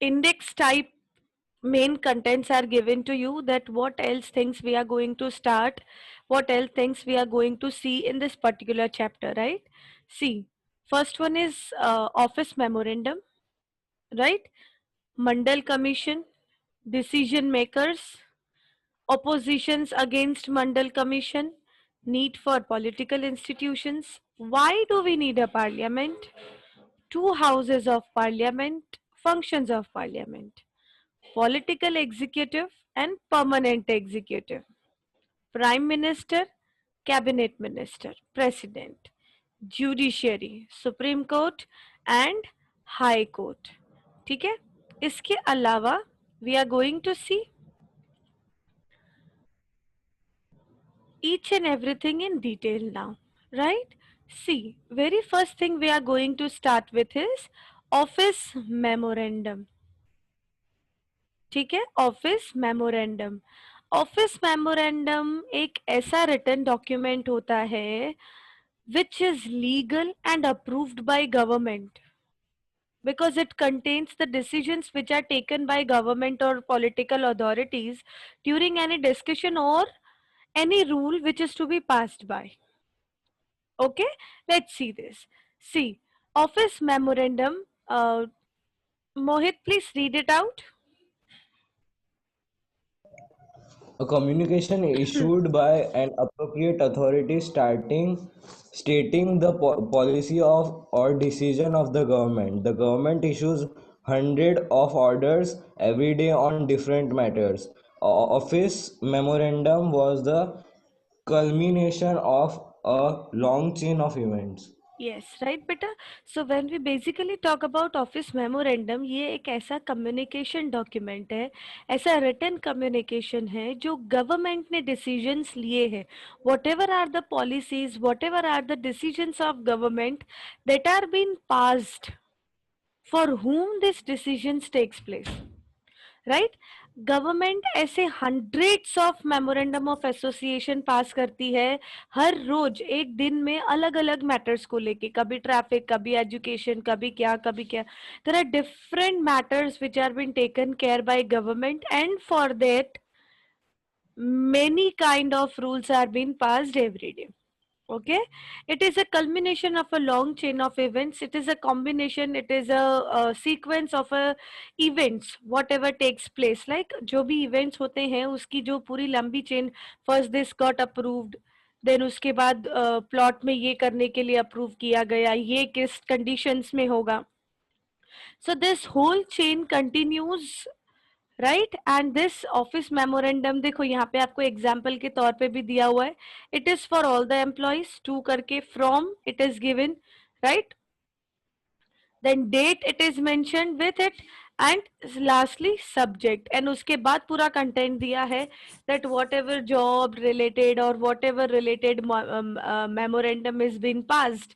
index type main contents are given to you, that what else things we are going to start, what else things we are going to see in this particular chapter, right? See, first one is office memorandum, right? Mandal commission, decision makers, oppositions against Mandal commission, need for political institutions. Why do we need a parliament? Two houses of parliament, functions of parliament, political executive and permanent executive, prime minister, cabinet minister, president, judiciary, supreme court and high court. ठीक है, इसके अलावा we are going to see each and everything in detail now, right? See, very first thing we are going to start with is office memorandum. ठीक है, office memorandum. Office memorandum एक ऐसा written document होता है which is legal and approved by government, because it contains the decisions which are taken by government or political authorities during any discussion or any rule which is to be passed by. Okay, let's see this. See, office memorandum. Mohit, please read it out. A communication issued by an appropriate authority stating the policy of or decision of the government. The government issues hundred of orders every day on different matters. Office memorandum was the culmination of a long chain of events. Yes, right बेटा. So when we basically talk about office memorandum, ये एक ऐसा communication document है, ऐसा written communication है जो government ने decisions लिए हैं. Whatever are the policies, whatever are the decisions of government that are being passed, for whom this decisions takes place, right? Government ऐसे hundreds of memorandum of association pass करती है हर रोज एक दिन में, अलग अलग मैटर्स को लेके, कभी ट्रैफिक, कभी एजुकेशन, कभी क्या कभी क्या. There are different matters which are been taken care by government, and for that many kind of rules are being passed every day. Okay, it is a culmination of a long chain of events. It is a combination, it is a sequence of a events whatever takes place, like जो भी events होते हैं उसकी जो पूरी लंबी chain. First this got approved, then उसके बाद plot में ये करने के लिए approve किया गया, ये किस conditions में होगा. So this whole chain continues, right. And this office memorandum, देखो यहाँ पे आपको एग्जाम्पल के तौर पे भी दिया हुआ है. It is for all the employees, to करके from it is given, right. Then date it is mention with it, and lastly subject, and उसके बाद पूरा कंटेंट दिया है that whatever job related और whatever related memorandum is been passed,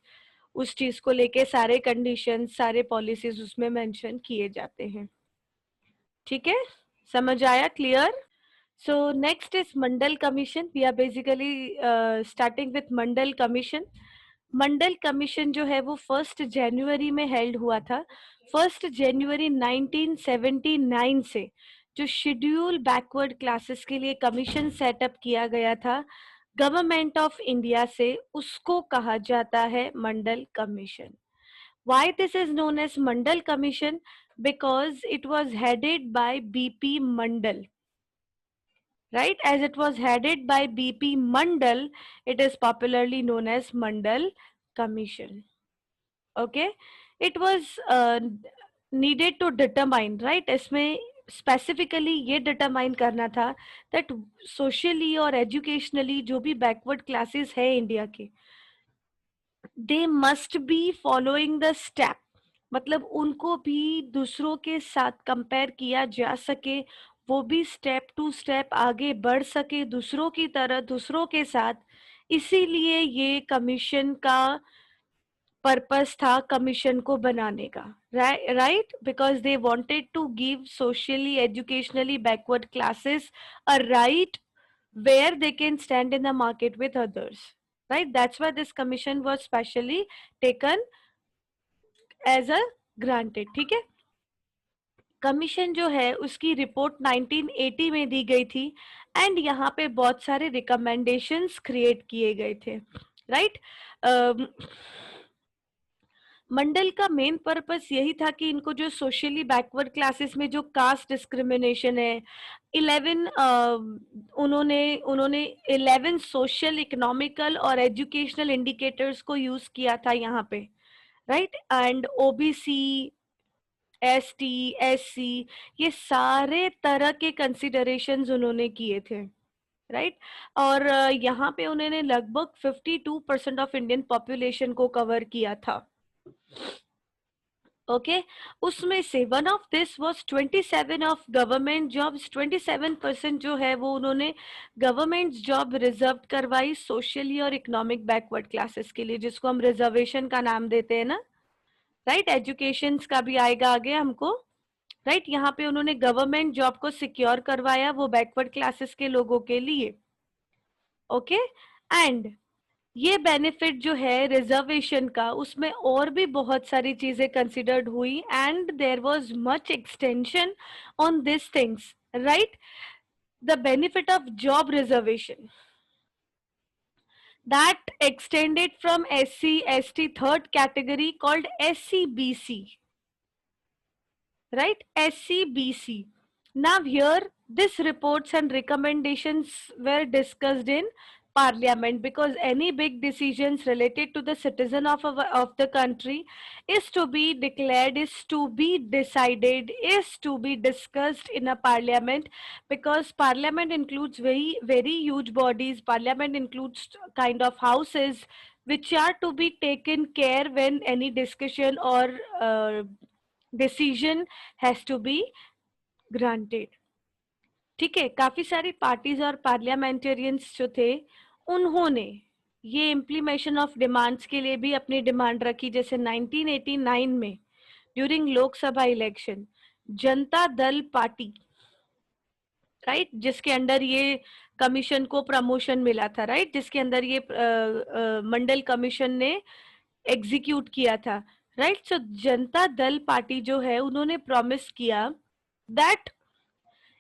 उस चीज को लेके सारे कंडीशन, सारे पॉलिसीज उसमें मेंशन किए जाते हैं. ठीक है, समझ आया? Clear? So next is Mandal Commission. We are basically starting with Mandal Commission. Mandal commission जो है वो 1 जनवरी में हेल्ड हुआ था. 1 जनवरी 1979 से जो शेड्यूल बैकवर्ड क्लासेस के लिए कमीशन सेटअप किया गया था गवर्नमेंट ऑफ इंडिया से, उसको कहा जाता है मंडल commission. Why this is known as Mandal Commission? Because it was headed by BP Mandal. Right, as it was headed by BP Mandal, it is popularly known as Mandal Commission. Okay, it was needed to determine, right, इसमें specifically ये determine करना था that socially और educationally जो भी backward classes है India के, they must be following the step, मतलब उनको भी दूसरों के साथ कंपेयर किया जा सके, वो भी स्टेप टू स्टेप आगे बढ़ सके दूसरों की तरह, दूसरों के साथ. इसीलिए ये कमीशन का पर्पस था कमीशन को बनाने का, right, because they wanted to give socially educationally backward classes uh right where they can stand in the market with others, right? That's why this commission was specially taken as a granted. ठीक है, commission जो है उसकी report 1980 में दी गई थी and यहाँ पे बहुत सारे रिकमेंडेशंस क्रिएट किए गए थे, राइट। मंडल का मेन पर्पस यही था कि इनको जो सोशली बैकवर्ड क्लासेस में जो कास्ट डिस्क्रिमिनेशन है, 11 उन्होंने उन्होंने 11 सोशल, इकोनॉमिकल और एजुकेशनल इंडिकेटर्स को यूज किया था यहाँ पे, right. And OBC, ST, SC, ये सारे तरह के कंसिडरेशंस उन्होंने किए थे, राइट। और यहाँ पे उन्होंने लगभग 52% ऑफ इंडियन पॉपुलेशन को कवर किया था, ओके। उसमें से one of this was 27 of government jobs, 27% जो है वो उन्होंने गवर्नमेंट जॉब रिजर्व करवाई सोशली और इकोनॉमिक बैकवर्ड क्लासेस के लिए, जिसको हम रिजर्वेशन का नाम देते हैं ना, राइट। एजुकेशन का भी आएगा आगे हमको, राइट। यहाँ पे उन्होंने गवर्नमेंट जॉब को सिक्योर करवाया वो बैकवर्ड क्लासेस के लोगों के लिए, ओके। एंड ये बेनिफिट जो है रिजर्वेशन का, उसमें और भी बहुत सारी चीजें कंसिडर्ड हुई and there was much extension on this things, right. The benefit of job reservation that extended from SC ST third category called SCBC, right? SCBC. Now here this reports and recommendations were discussed in parliament, because any big decisions related to the citizen of the country is to be declared, is to be decided, is to be discussed in a parliament, because parliament includes very huge bodies. Parliament includes kind of houses which are to be taken care when any discussion or decision has to be granted, ठीक है। काफी सारी parties और parliamentarians जो थे उन्होंने ये implementation of demands के लिए भी अपनी डिमांड रखी, जैसे 1989 में during Lok Sabha election Janata Dal party, right, जिसके अंडर ये कमीशन को प्रमोशन मिला था, राइट, जिसके अंदर ये मंडल कमीशन ने एग्जीक्यूट किया था, राइट। सो जनता दल पार्टी जो है उन्होंने प्रॉमिस किया that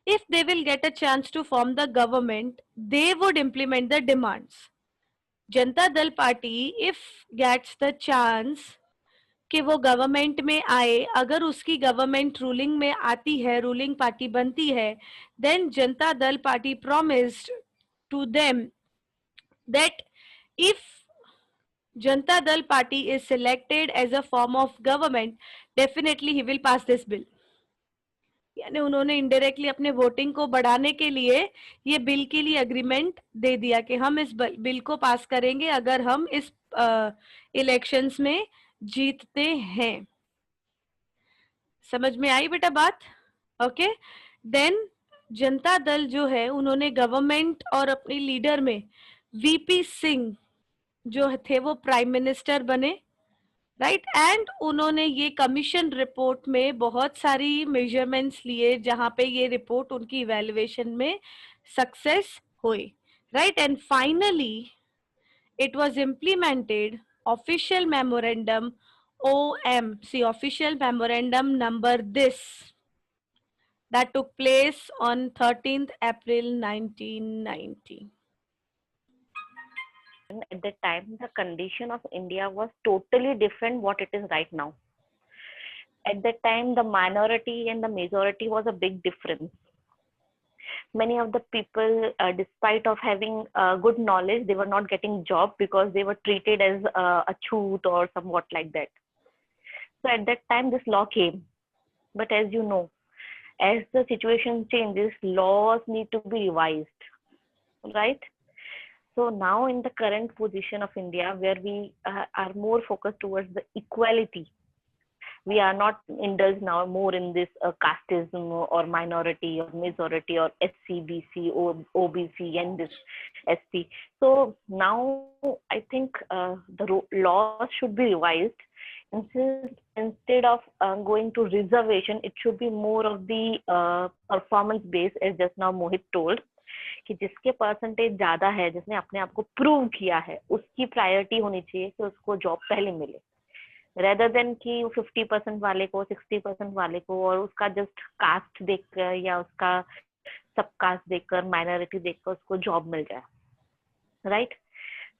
if they will get a chance to form the government, they would implement the demands. Janata Dal party if gets the chance कि वो गवर्नमेंट में आए, अगर उसकी गवर्नमेंट रूलिंग में आती है, रूलिंग पार्टी बनती है, then Janata Dal party promised to them that if Janata Dal party is selected as a form of government, definitely he will pass this bill. यानी उन्होंने इनडायरेक्टली अपने वोटिंग को बढ़ाने के लिए ये बिल के लिए एग्रीमेंट दे दिया कि हम इस बिल को पास करेंगे अगर हम इस इलेक्शंस में जीतते हैं। समझ में आई बेटा बात? ओके। देन जनता दल जो है उन्होंने गवर्नमेंट और अपनी लीडर में वीपी सिंह जो थे वो प्राइम मिनिस्टर बने, राइट। एंड उन्होंने ये कमीशन रिपोर्ट में बहुत सारी मेजरमेंट्स लिए जहां पे ये रिपोर्ट उनकी इवैल्यूएशन में सक्सेस हुई, right. And finally it was implemented official memorandum OMC, official memorandum number this, that took place on 13th April 1990. At that time, the condition of India was totally different what it is right now. At that time, the minority and the majority was a big difference. Many of the people, despite of having good knowledge, they were not getting job because they were treated as a chhoot or somewhat like that. So at that time, this law came. But as you know, as the situation changes, laws need to be revised, right? So now in the current position of India, where we are more focused towards the equality, we are not indulged now more in this casteism or minority or majority or SCBC or OBC and this ST. So now I think the laws should be revised. Instead of going to reservation, it should be more of the performance based, as just now Mohit told. कि जिसके percentage ज्यादा है, जिसने अपने आप को prove किया है, उसकी प्रायोरिटी होनी चाहिए कि उसको जॉब पहले मिले, रेदर देन कि 50% वाले को 60% वाले को और उसका जस्ट कास्ट देखकर या उसका सब कास्ट देखकर माइनॉरिटी देखकर उसको जॉब मिल जाए, right?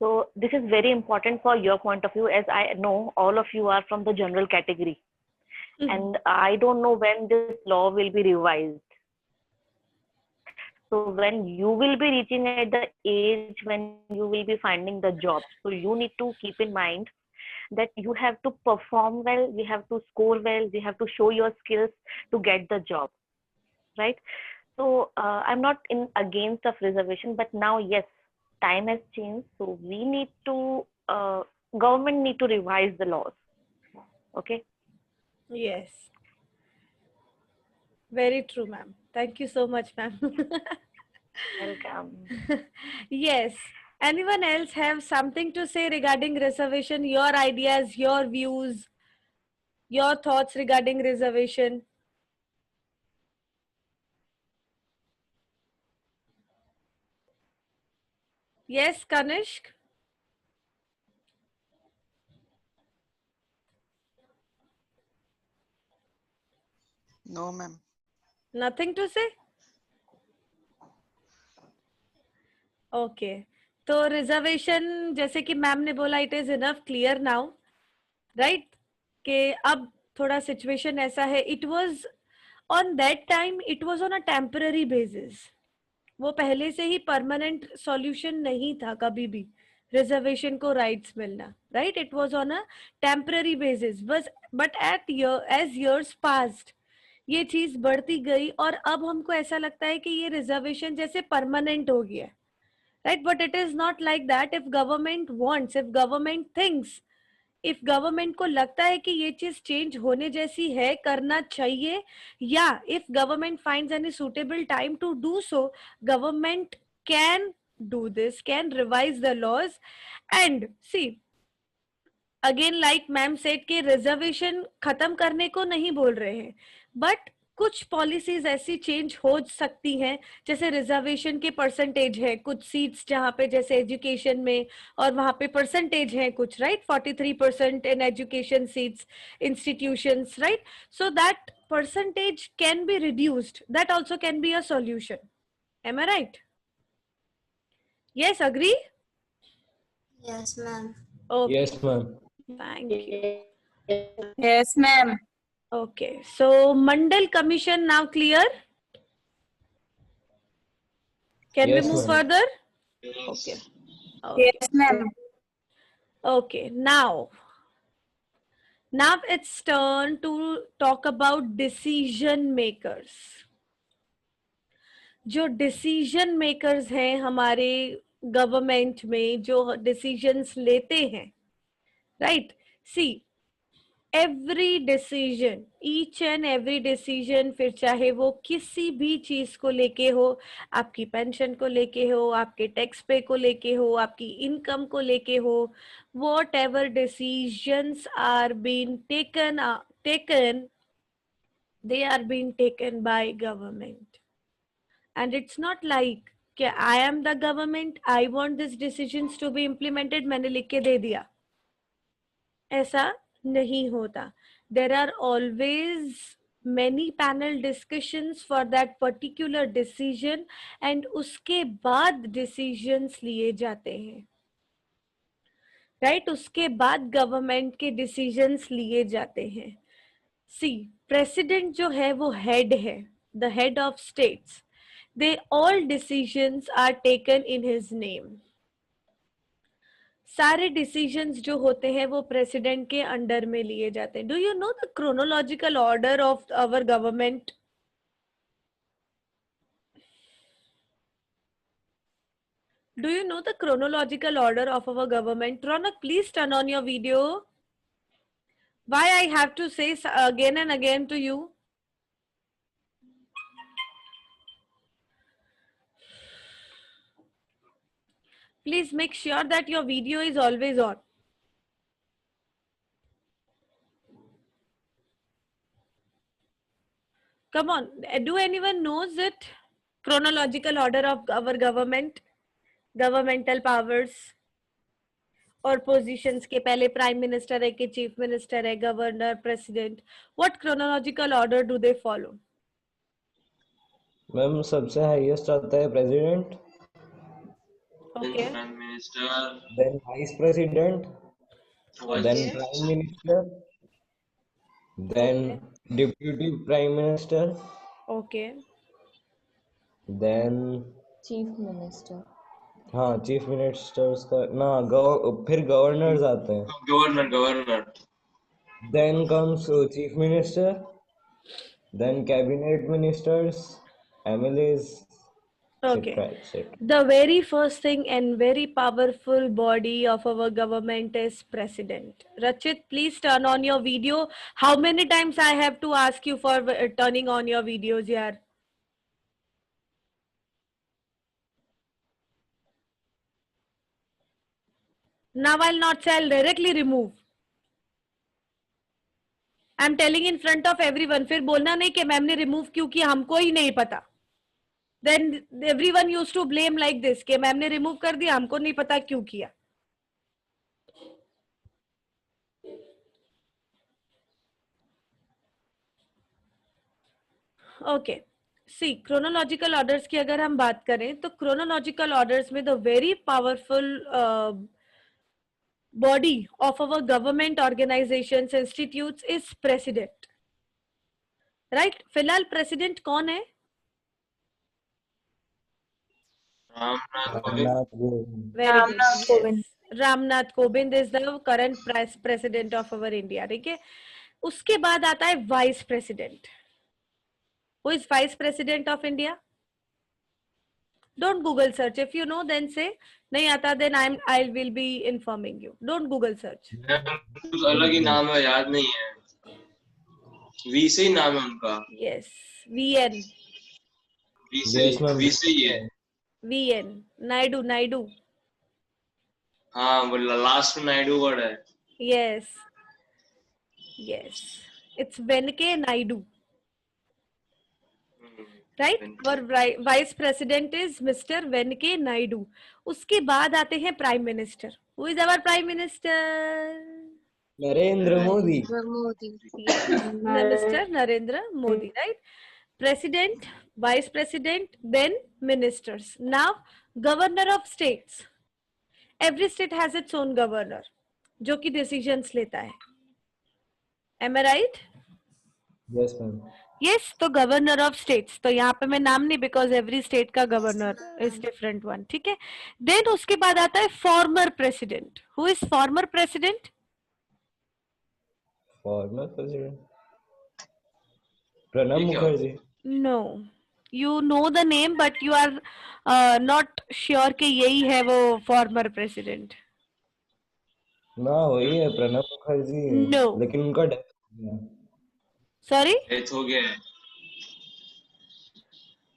So this is very important for your point of view, as I know all of you are from the general category. And I don't know when this law will be revised. So when you will be reaching at the age when you will be finding the job, so you need to keep in mind that you have to perform well, you have to score well, you have to show your skills to get the job, right? So I'm not in against of reservation, but now yes, time has changed, so we need to government need to revise the laws. Okay. Yes, very true, ma'am. Thank you so much, ma'am. Welcome. Yes. Anyone else have something to say regarding reservation? Your ideas, your views, your thoughts regarding reservation? Yes, Kanishk? No, ma'am. Nothing to say? Okay तो reservation जैसे कि ma'am ने बोला it is enough clear now, right? कि अब थोड़ा situation ऐसा है, it was on that time, it was on a temporary basis, वो पहले से ही परमानेंट सॉल्यूशन नहीं था कभी भी रिजर्वेशन को राइट्स मिलना, right? It was on a temporary basis बस, but at as years passed ये चीज बढ़ती गई और अब हमको ऐसा लगता है कि ये रिजर्वेशन जैसे परमानेंट हो गया है, right? But it is not like that. If government wants, if government thinks, if government को लगता है कि ये चीज चेंज होने जैसी है, करना चाहिए, या if government finds any suitable time to do so, government can do this, can revise the laws. And see, again like ma'am said कि रिजर्वेशन खत्म करने को नहीं बोल रहे हैं, बट कुछ पॉलिसीज ऐसी चेंज हो सकती हैं, जैसे रिजर्वेशन के परसेंटेज है कुछ सीट्स जहाँ पे, जैसे एजुकेशन में, और वहाँ पे परसेंटेज है कुछ, right? 43% in education seats institutions, right? So that percentage can be reduced. That also can be a solution. Am I right? Yes, agree? Yes, ma'am. Okay. Yes, ma'am. Thank you. Yes, ma'am. Okay, so Mandal Commission now clear? Can Yes, we move ma'am. further? Okay. Okay. Yes, ma'am. Okay, now it's turn to talk about decision makers. जो decision makers हैं हमारे government में, जो decisions लेते हैं, right? See, every decision, each and every decision, फिर चाहे वो किसी भी चीज को लेके हो, आपकी पेंशन को लेके हो, आपके टैक्स पे को लेके हो, आपकी इनकम को लेके हो, whatever decisions are been taken, they are being taken by government. And it's not like कि I am the government, I want these decisions to be implemented, मैंने लिख के दे दिया, ऐसा नहीं होता. There are always many panel discussions for that particular decision and उसके बाद decisions लिए जाते हैं, right? उसके बाद government के decisions लिए जाते हैं. See, president जो है वो head है, the head of states. They all decisions are taken in his name. सारे डिसीजंस जो होते हैं वो प्रेसिडेंट के अंडर में लिए जाते हैं. Do you know the chronological order of our government? Do you know the chronological order of our government? Ronak, please turn on your video. Why I have to say again and again to you? Please make sure that your video is always on. Come on, do anyone knows it? Chronological order of our government, governmental powers. और positions के पहले prime minister है कि chief minister है, governor, president, what chronological order do they follow? Ma'am सबसे highest आता है president, okay prime minister, then vice president, then okay prime minister, then okay deputy prime minister, okay then chief minister. हाँ chief ministers का ना फिर governors आते हैं, governor governor then comes chief minister, then cabinet ministers, MLAs, Okay. etc. etc. The very first thing and very powerful body of our government is president. Rachit, please turn on your video. How many times I have to ask you for turning on your videos here? Now I'll not say, I'll directly remove. I'm telling in front of everyone. फिर बोलना नहीं कि ma'am ने remove क्यों किया, हमको ही नहीं पता. Then everyone used to blame like this कि मैम ने remove कर दिया, हमको नहीं पता क्यों किया. Okay. See, chronological orders की अगर हम बात करें तो chronological orders में the very powerful body of our government organizations institutes is president. Right? फिलहाल president कौन है? Ramnath Kovind. Ramnath Kovind. Very good. Ramnath Kovind. Yes. Ramnath Kovind is the current president of our India. ठीक है? उसके बाद आता है vice president. Who is vice president of India? Don't Google search. If you know, then say. नहीं आता, then I will be informing you. Don't Google search. कुछ अलग ही नाम है, याद नहीं है। वी से ही नाम है उनका। Yes. VN. Yes, ma'am. We से ही है। VN. Naidu. हाँ, वो लास्ट में नायडू वर्ड है। Yes. It's Venkaiah Naidu. Right? Our vice president is Mr. Venkaiah Naidu. उसके बाद आते हैं prime minister. Who is our prime minister? Narendra Modi. Yes. Mr. Narendra Modi, right? President, vice president, then ministers. Now, governor of states. Every state has its own governor, जो कि decisions लेता है. Am I right? Yes, ma'am. Yes, तो governor of states. तो यहाँ पे मैं नाम नहीं, because every state का governor is different one. ठीक है? Then उसके बाद आता है former president. Who is former president? Former president. Pranab Mukherjee. No, you know the name, but you are not sure कि यही है वो former president. ना वही है प्रणब मुखर्जी, No. लेकिन उनका डेथ हो गया। Sorry? डेथ हो गया है।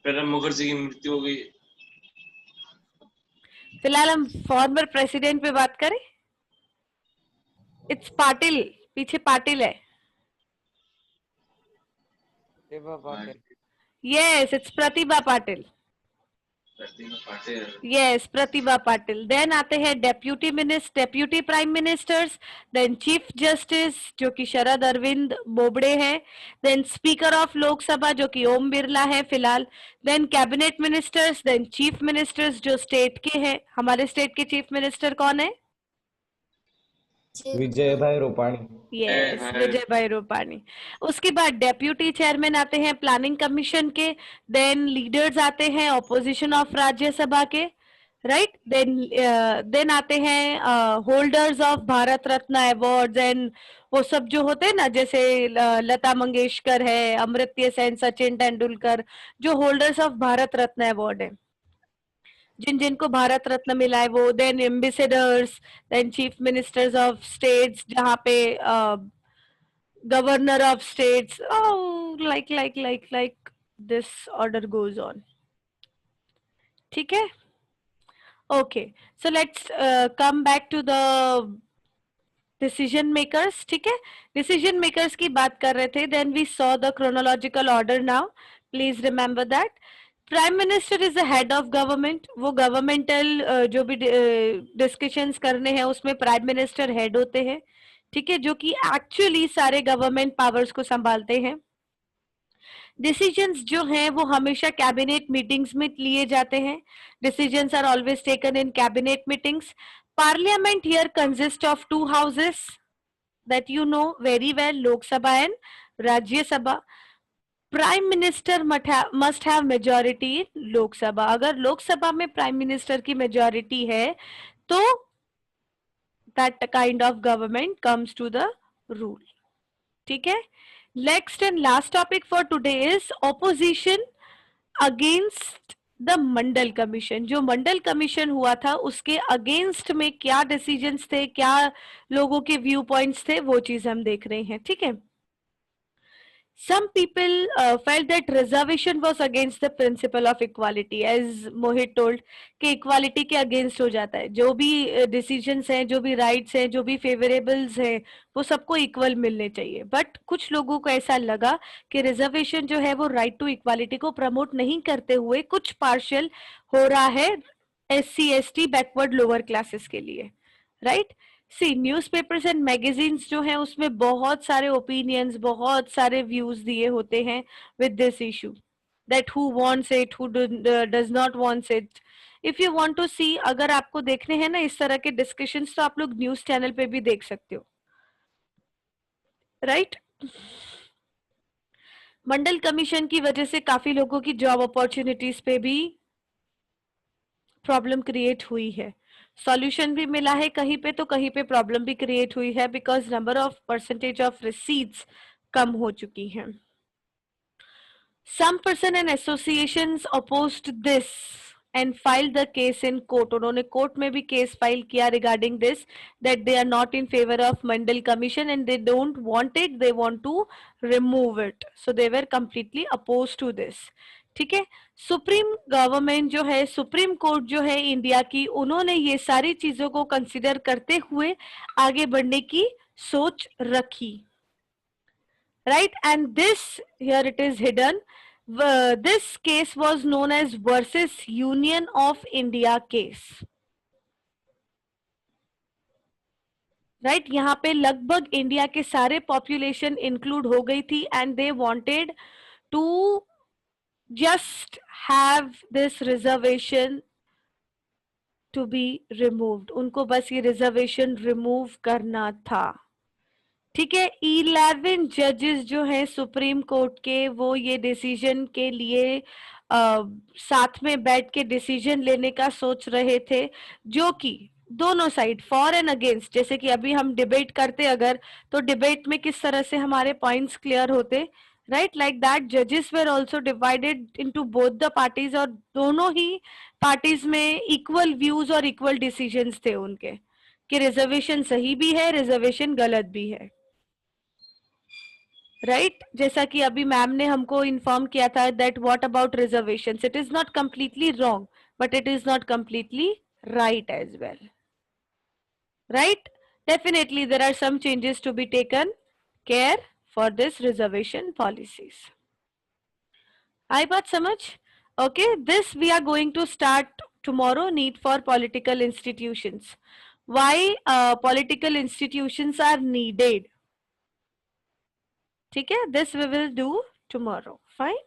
प्रणब मुखर्जी की मृत्यु हो गई। फिलहाल हम former president पे बात करें. It's पाटिल, पीछे पाटिल है. Yes, it's Pratibha Patil. Yes, Pratibha Patil. Then आते हैं deputy prime ministers, then chief justice जो कि शरद अरविंद बोबड़े है, then speaker of लोक सभा जो कि ओम बिरला है फिलहाल, then cabinet ministers, then chief ministers जो state के हैं. हमारे state के chief minister कौन है? विजय भाई रूपाणी। Yes, विजय भाई रूपाणी. उसके बाद डेप्यूटी चेयरमैन आते हैं प्लानिंग कमीशन के, देन लीडर्स आते हैं ऑपोजिशन ऑफ राज्यसभा के, राइट. देन आते हैं holders of Bharat Ratna award, and वो सब जो होते हैं ना, जैसे लता मंगेशकर है, अमर्त्य सेन, सचिन तेंदुलकर, जो holders of Bharat Ratna award है, जिनको भारत रत्न मिला है वो. Then ambassadors, then chief ministers of states, जहाँ पे governor of states, like this order goes on. ठीक है? Okay, so let's come back to the decision makers. ठीक है, डिसीजन मेकर्स की बात कर रहे थे. Then we saw the chronological order. Now please remember that prime minister is the head of government, वो गवर्नमेंटल जो भी डिस्कशंस करने हैं उसमें प्राइम मिनिस्टर हेड होते हैं, ठीक है, जो कि एक्चुअली सारे गवर्नमेंट पावर्स को संभालते हैं। डिसीजंस जो हैं वो हमेशा कैबिनेट मीटिंग्स में लिए जाते हैं। Decisions are always taken in cabinet meetings. Parliament here consist of two houses that you know very well, Lok Sabha and Rajya Sabha. Prime Minister must have majority in Lok Sabha. अगर लोक सभा में prime minister की majority है तो that kind of government comes to the rule. ठीक है, next and last topic for today is opposition against the Mandal commission. जो मंडल कमीशन हुआ था उसके अगेंस्ट में क्या डिसीजंस थे, क्या लोगों के व्यू पॉइंट्स थे, वो चीज हम देख रहे हैं, ठीक है। Some people felt that reservation was against the principle of equality, as Mohit told कि equality के against हो जाता है। जो भी decisions हैं, जो भी rights हैं, जो भी favorables हैं, वो सबको equal मिलने चाहिए। But कुछ लोगों को ऐसा लगा कि reservation जो है वो right to equality को promote नहीं करते हुए कुछ partial हो रहा है SC ST backward lower classes के लिए, right? See newspapers and magazines जो हैं उसमें बहुत सारे ओपिनियंस, बहुत सारे व्यूज दिए होते हैं with this issue, that who wants it, who does not wants it. If you want to see, अगर आपको देखने हैं ना इस तरह के डिस्कशंस, तो आप लोग न्यूज चैनल पे भी देख सकते हो, राइट? मंडल कमीशन की वजह से काफी लोगों की जॉब अपॉर्चुनिटीज पे भी प्रॉब्लम क्रिएट हुई है। सॉल्यूशन भी मिला है कहीं पे, तो कहीं पे प्रॉब्लम भी क्रिएट हुई है, because number of percentage of receipts कम हो चुकी हैं। Some person and associations opposed this and file the case in court. उन्होंने कोर्ट में भी केस फाइल किया regarding this, that they are not in favour of Mandal commission and they don't want it, they want to remove it, so they were completely oppose to this, ठीक है। Supreme government जो है, supreme court जो है India की, उन्होंने ये सारी चीजों को कंसिडर करते हुए आगे बढ़ने की सोच रखी, राइट? And this here it is hidden, this case was known as versus union of India case, right? यहाँ पे लगभग इंडिया के सारे पॉपुलेशन इंक्लूड हो गई थी and they wanted to just have this reservation to be removed. उनको बस ये रिजर्वेशन रिमूव करना था, ठीक है। 11 जजेस जो हैं सुप्रीम कोर्ट के, वो ये डिसीजन के लिए साथ में बैठ के डिसीजन लेने का सोच रहे थे, जो कि दोनों साइड फॉर एंड अगेंस्ट, जैसे कि अभी हम डिबेट करते अगर, तो डिबेट में किस तरह से हमारे पॉइंट्स क्लियर होते, राइट? लाइक दैट जजेस were also divided into both the parties, और दोनों ही पार्टीज में इक्वल व्यूज और इक्वल डिसीजंस थे उनके, कि रिजर्वेशन सही भी है, रिजर्वेशन गलत भी है, राइट? जैसा कि अभी मैम ने हमको इन्फॉर्म किया था that what about reservations, it is not completely wrong but it is not completely right as well, right? Definitely there are some changes to be taken care for this reservation policies. आई बात समझ? Okay, this we are going to start tomorrow, need for political institutions. Why political institutions are needed? ठीक है, this we will do tomorrow. Fine.